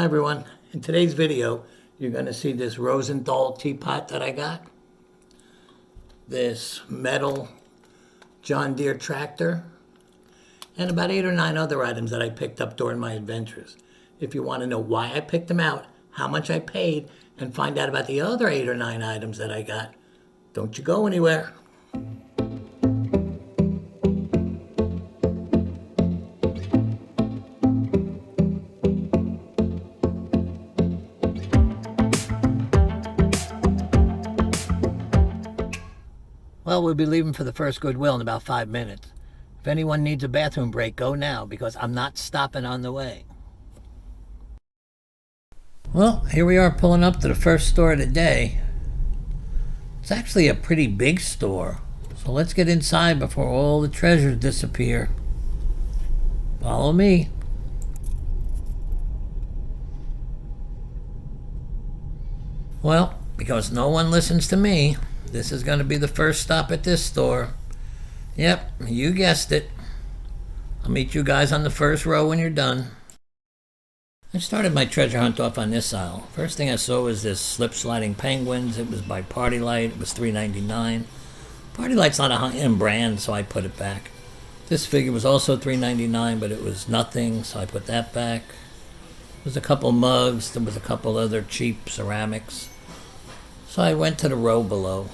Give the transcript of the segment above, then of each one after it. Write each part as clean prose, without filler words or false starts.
Hi everyone. In today's video, you're going to see this Rosenthal teapot that I got. This metal John Deere tractor. And about 8 or 9 other items that I picked up during my adventures. If you want to know why I picked them out, how much I paid, and find out about the other 8 or 9 items that I got, don't you go anywhere. Well, we'll be leaving for the first Goodwill in about 5 minutes. If anyone needs a bathroom break, go now, because I'm not stopping on the way. Well, here we are pulling up to the first store of the day. It's actually a pretty big store. So let's get inside before all the treasures disappear. Follow me. Well, because no one listens to me, this is going to be the first stop at this store. Yep, you guessed it. I'll meet you guys on the first row when you're done. I started my treasure hunt off on this aisle. First thing I saw was this slip sliding penguins. It was by Party Light. It was $3.99. Party Light's not a high-end brand, so I put it back. This figure was also $3.99, but it was nothing, so I put that back. There was a couple mugs. There was a couple other cheap ceramics. So I went to the row below.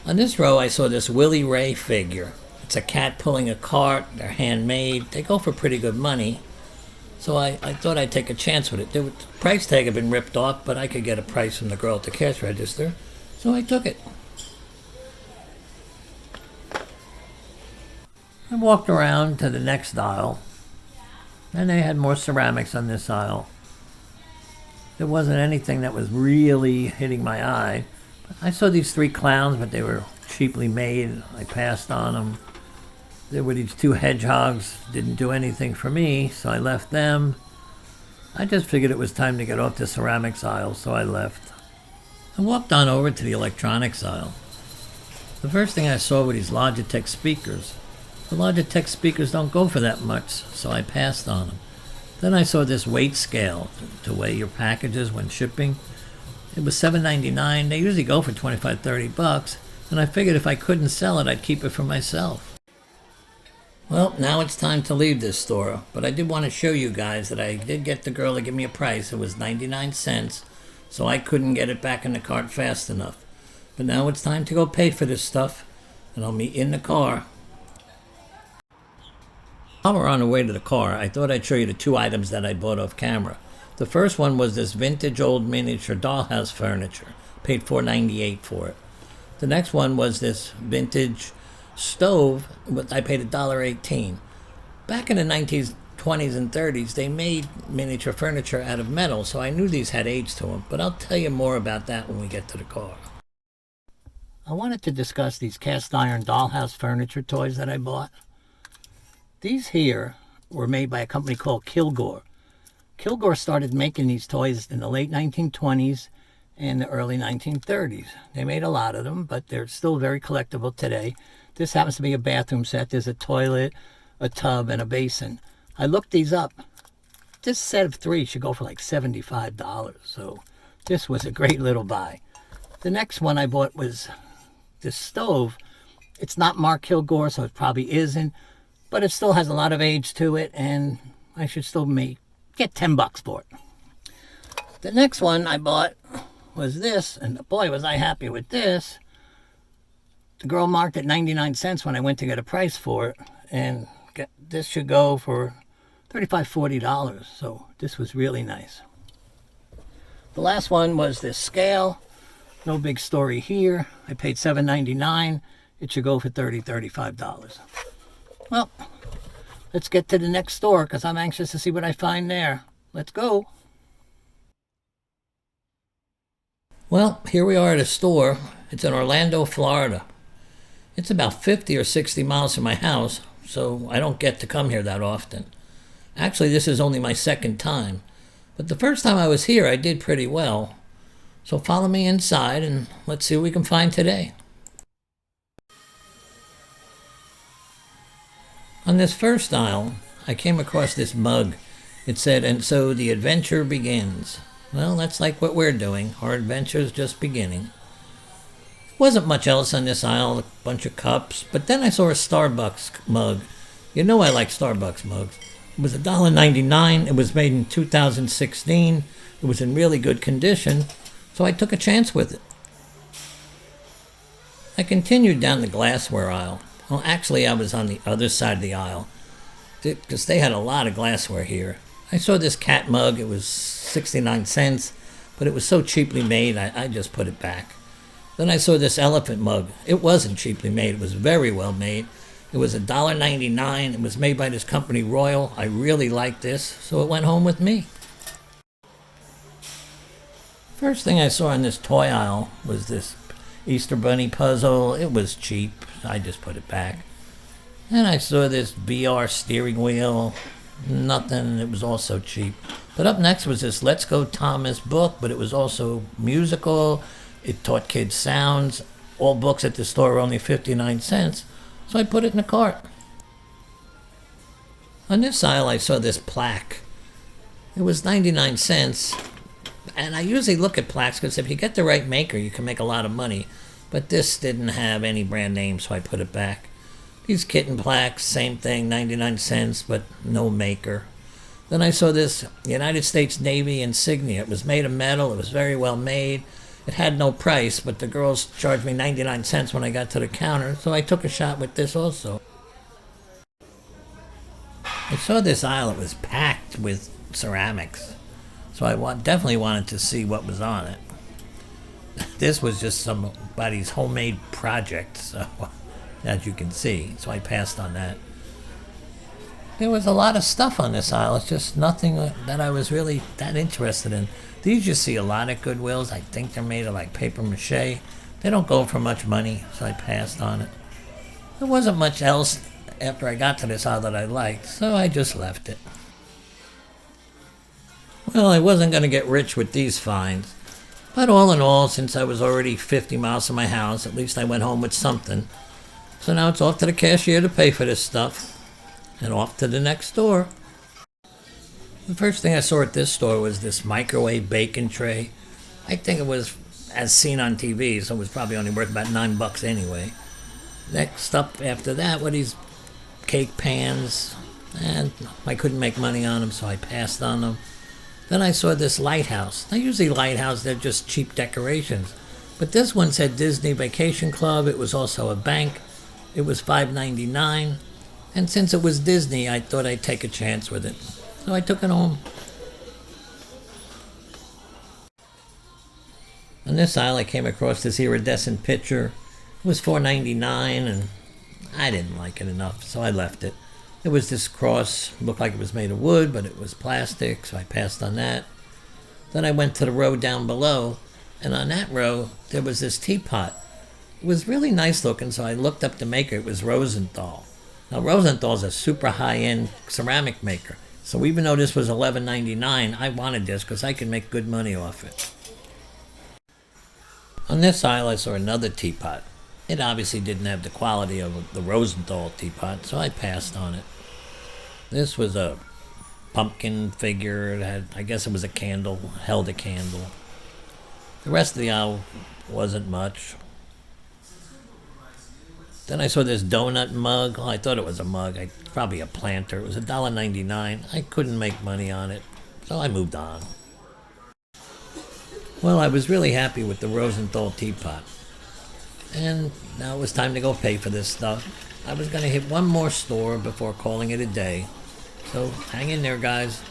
On this row, I saw this Willie Ray figure. It's a cat pulling a cart. They're handmade. They go for pretty good money. So I thought I'd take a chance with it. The price tag had been ripped off, but I could get a price from the girl at the cash register. So I took it. I walked around to the next aisle. And they had more ceramics on this aisle. There wasn't anything that was really hitting my eye. I saw these 3 clowns, but they were cheaply made. I passed on them. There were these 2 hedgehogs. Didn't do anything for me, so I left them. I just figured it was time to get off the ceramics aisle, so I left. I walked on over to the electronics aisle. The first thing I saw were these Logitech speakers. The Logitech speakers don't go for that much, so I passed on them. Then I saw this weight scale to weigh your packages when shipping. It was $7.99. They usually go for $25-30, and I figured if I couldn't sell it, I'd keep it for myself. Well, now it's time to leave this store, but I did want to show you guys that I did get the girl to give me a price. It was 99 cents, so I couldn't get it back in the cart fast enough. But now it's time to go pay for this stuff, and I'll meet you in the car. While we're on the way to the car, I thought I'd show you the 2 items that I bought off camera. The first one was this vintage old miniature dollhouse furniture. Paid $4.98 for it. The next one was this vintage stove. I paid $1.18. Back in the 1920s and 30s, they made miniature furniture out of metal, so I knew these had age to them. But I'll tell you more about that when we get to the car. I wanted to discuss these cast iron dollhouse furniture toys that I bought. These here were made by a company called Kilgore. Kilgore started making these toys in the late 1920s and the early 1930s. They made a lot of them, but they're still very collectible today. This happens to be a bathroom set. There's a toilet, a tub, and a basin. I looked these up. This set of 3 should go for like $75, so this was a great little buy. The next one I bought was this stove. It's not Mark Kilgore, so it probably isn't. But it still has a lot of age to it, and I should still get $10 for it. The next one I bought was this, and boy, was I happy with this. The girl marked it 99 cents when I went to get a price for it, and this should go for $35-40, so this was really nice. The last one was this scale. No big story here. I paid $7.99. It should go for $30-35. Well, let's get to the next store because I'm anxious to see what I find there. Let's go. Well, here we are at a store. It's in Orlando, Florida. It's about 50 or 60 miles from my house, so I don't get to come here that often. Actually, this is only my 2nd time. But the first time I was here, I did pretty well. So follow me inside and let's see what we can find today. On this first aisle, I came across this mug. It said, "And so the adventure begins." Well, that's like what we're doing. Our adventure's just beginning. Wasn't much else on this aisle, a bunch of cups, but then I saw a Starbucks mug. You know I like Starbucks mugs. It was $1.99. It was made in 2016. It was in really good condition, so I took a chance with it. I continued down the glassware aisle. Well, actually, I was on the other side of the aisle, because they had a lot of glassware here. I saw this cat mug. It was 69 cents, but it was so cheaply made, I just put it back. Then I saw this elephant mug. It wasn't cheaply made. It was very well made. It was $1.99. It was made by this company, Royal. I really liked this, so it went home with me. First thing I saw in this toy aisle was this Easter Bunny puzzle. It was cheap. I just put it back. Then I saw this VR steering wheel. Nothing. It was also cheap. But up next was this Let's Go Thomas book, but it was also musical. It taught kids sounds. All books at the store were only 59 cents, so I put it in the cart. On this aisle, I saw this plaque. It was 99 cents, and I usually look at plaques because if you get the right maker, you can make a lot of money. But this didn't have any brand name, so I put it back. These kitten plaques, same thing, 99 cents, but no maker. Then I saw this United States Navy insignia. It was made of metal. It was very well made. It had no price, but the girls charged me 99 cents when I got to the counter, so I took a shot with this also. I saw this aisle. It was packed with ceramics, so I definitely wanted to see what was on it. This was just somebody's homemade project, so as you can see, so I passed on that. There was a lot of stuff on this aisle. It's just nothing that I was really that interested in. These you see a lot at Goodwills. I think they're made of like paper mache. They don't go for much money, so I passed on it. There wasn't much else after I got to this aisle that I liked, so I just left it. Well, I wasn't going to get rich with these finds, but all in all, since I was already 50 miles from my house, at least I went home with something. So now it's off to the cashier to pay for this stuff, and off to the next store. The first thing I saw at this store was this microwave bacon tray. I think it was as seen on TV, so it was probably only worth about $9 anyway. Next up after that were these cake pans, and I couldn't make money on them, so I passed on them. Then I saw this lighthouse. Now usually lighthouses, they're just cheap decorations, but this one said Disney Vacation Club. It was also a bank. It was $5.99, and since it was Disney, I thought I'd take a chance with it. So I took it home. On this aisle, I came across this iridescent picture. It was $4.99, and I didn't like it enough, so I left it. It was this cross, looked like it was made of wood, but it was plastic, so I passed on that. Then I went to the row down below, and on that row, there was this teapot. It was really nice looking, so I looked up the maker. It was Rosenthal. Now, Rosenthal's a super high-end ceramic maker. So even though this was $11.99, I wanted this because I can make good money off it. On this aisle, I saw another teapot. It obviously didn't have the quality of the Rosenthal teapot, so I passed on it. This was a pumpkin figure. It had, I guess it was a candle, held a candle. The rest of the aisle wasn't much. Then I saw this donut mug. Well, I thought it was a mug. Probably a planter. It was $1.99. I couldn't make money on it, so I moved on. Well, I was really happy with the Rosenthal teapot. And now it was time to go pay for this stuff. I was going to hit one more store before calling it a day. So hang in there, guys.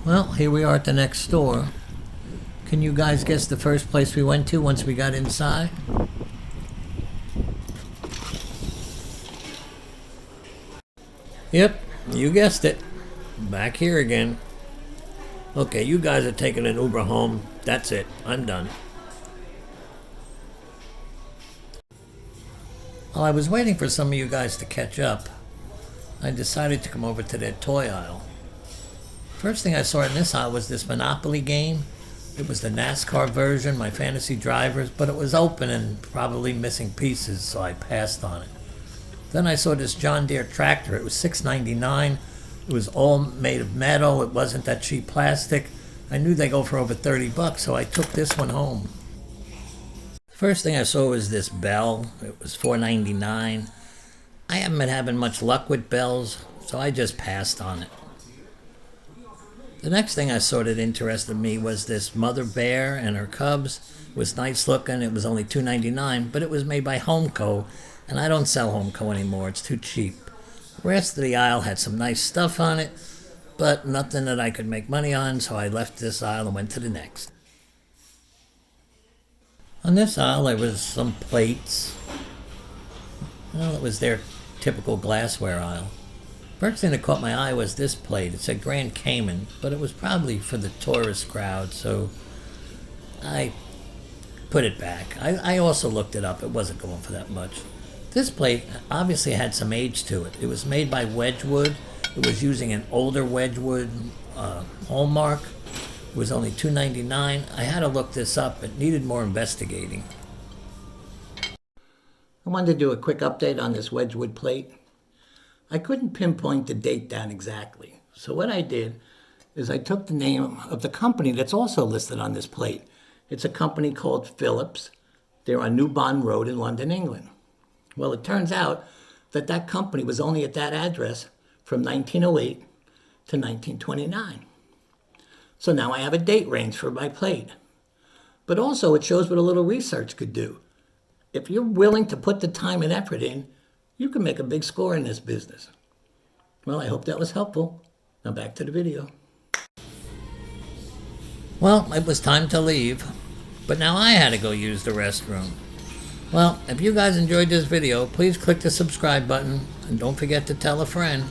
Well, here we are at the next store. Can you guys guess the first place we went to once we got inside? Yep, you guessed it. Back here again. Okay, you guys are taking an Uber home. That's it. I'm done. While I was waiting for some of you guys to catch up, I decided to come over to that toy aisle. First thing I saw in this aisle was this Monopoly game. It was the NASCAR version, my fantasy drivers, but it was open and probably missing pieces, so I passed on it. Then I saw this John Deere tractor. It was $6.99. It was all made of metal. It wasn't that cheap plastic. I knew they go for over 30 bucks, so I took this one home. The first thing I saw was this bell. It was $4.99. I haven't been having much luck with bells, so I just passed on it. The next thing I saw that interested me was this mother bear and her cubs. It was nice looking. It was only $2.99, but it was made by Homeco, and I don't sell Homeco anymore. It's too cheap. The rest of the aisle had some nice stuff on it, but nothing that I could make money on, so I left this aisle and went to the next. On this aisle, there was some plates. Well, it was their typical glassware aisle. First thing that caught my eye was this plate. It said Grand Cayman, but it was probably for the tourist crowd, so I put it back. I also looked it up. It wasn't going for that much. This plate obviously had some age to it. It was made by Wedgwood. It was using an older Wedgwood hallmark. It was only $2.99. I had to look this up. It needed more investigating. I wanted to do a quick update on this Wedgwood plate. I couldn't pinpoint the date down exactly. So what I did is I took the name of the company that's also listed on this plate. It's a company called Phillips. They're on New Bond Road in London, England. Well, it turns out that that company was only at that address from 1908 to 1929. So now I have a date range for my plate. But also it shows what a little research could do. If you're willing to put the time and effort in, you can make a big score in this business. Well, I hope that was helpful. Now back to the video. Well, it was time to leave, but now I had to go use the restroom. Well, if you guys enjoyed this video, please click the subscribe button and don't forget to tell a friend.